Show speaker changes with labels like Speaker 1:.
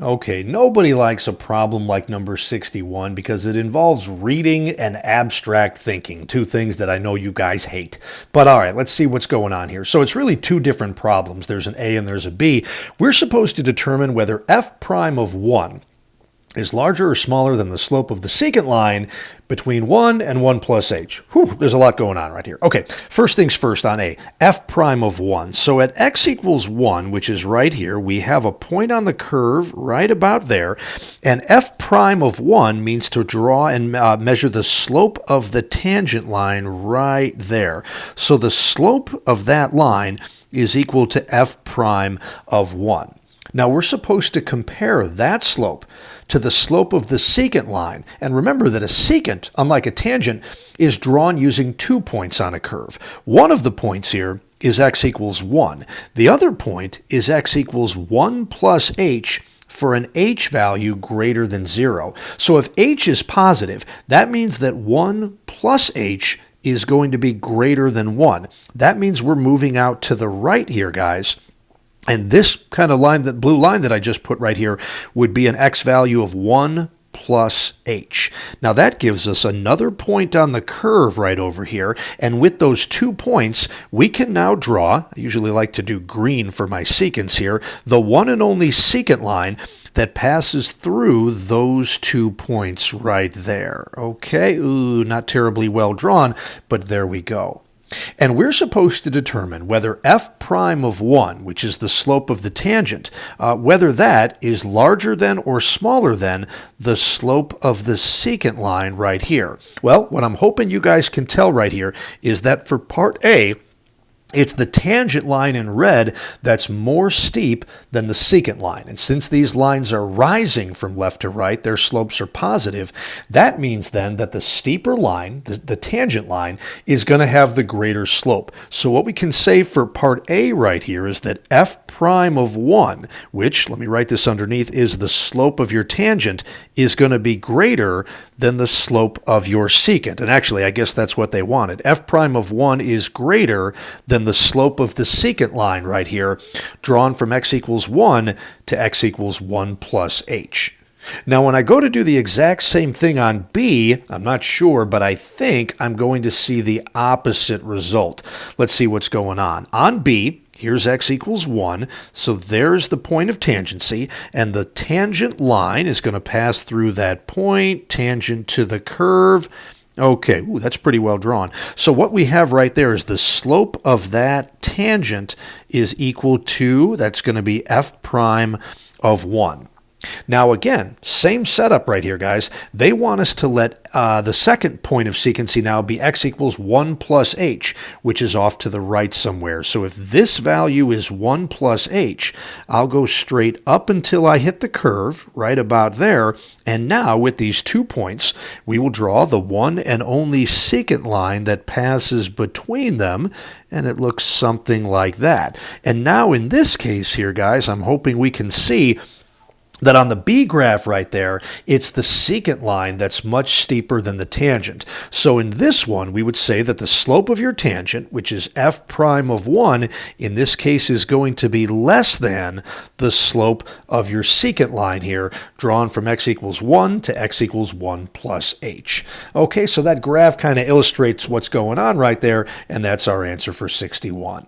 Speaker 1: Okay, nobody likes a problem like number 61 because it involves reading and abstract thinking, two things that I know you guys hate. But all right, let's see what's going on here. So it's really two different problems. There's an A and there's a B. We're supposed to determine whether f prime of 1 is larger or smaller than the slope of the secant line between 1 and 1 plus h. Whew, there's a lot going on right here. Okay, first things first on A, f prime of 1. So at x equals 1, which is right here, we have a point on the curve right about there, and f prime of 1 means to draw and measure the slope of the tangent line right there. So the slope of that line is equal to f prime of 1. Now we're supposed to compare that slope to the slope of the secant line. And remember that a secant, unlike a tangent, is drawn using 2 points on a curve. One of the points here is x equals 1. The other point is x equals 1 plus h for an h value greater than 0. So if h is positive, that means that 1 plus h is going to be greater than 1. That means we're moving out to the right here, guys. And this kind of line, that blue line that I just put right here, would be an x value of 1 plus h. Now that gives us another point on the curve right over here, and with those 2 points, we can now draw, I usually like to do green for my secants here, the one and only secant line that passes through those 2 points right there. Okay, ooh, not terribly well drawn, but there we go. And we're supposed to determine whether f prime of 1, which is the slope of the tangent, whether that is larger than or smaller than the slope of the secant line right here. Well, what I'm hoping you guys can tell right here is that for part A, it's the tangent line in red that's more steep than the secant line. And since these lines are rising from left to right, their slopes are positive, that means then that the steeper line, the tangent line, is going to have the greater slope. So what we can say for part A right here is that f prime of 1, which, let me write this underneath, is the slope of your tangent, is going to be greater than the slope of your secant. And actually, I guess that's what they wanted. F prime of 1 is greater than the slope of the secant line right here, drawn from x equals 1 to x equals 1 plus h. Now, when I go to do the exact same thing on B, I'm not sure, but I think I'm going to see the opposite result. Let's see what's going on. On B, here's x equals 1, so there's the point of tangency, and the tangent line is going to pass through that point, tangent to the curve. Okay, ooh, that's pretty well drawn. So what we have right there is the slope of that tangent is equal to, that's going to be f prime of 1. Now again, same setup right here, guys. They want us to let the second point of sequency now be x equals 1 plus h, which is off to the right somewhere. So if this value is 1 plus h, I'll go straight up until I hit the curve, right about there. And now with these 2 points, we will draw the one and only secant line that passes between them, and it looks something like that. And now in this case here, guys, I'm hoping we can see that on the B graph right there, it's the secant line that's much steeper than the tangent. So in this one, we would say that the slope of your tangent, which is f prime of 1, in this case is going to be less than the slope of your secant line here, drawn from x equals 1 to x equals 1 plus h. Okay, so that graph kind of illustrates what's going on right there, and that's our answer for 61.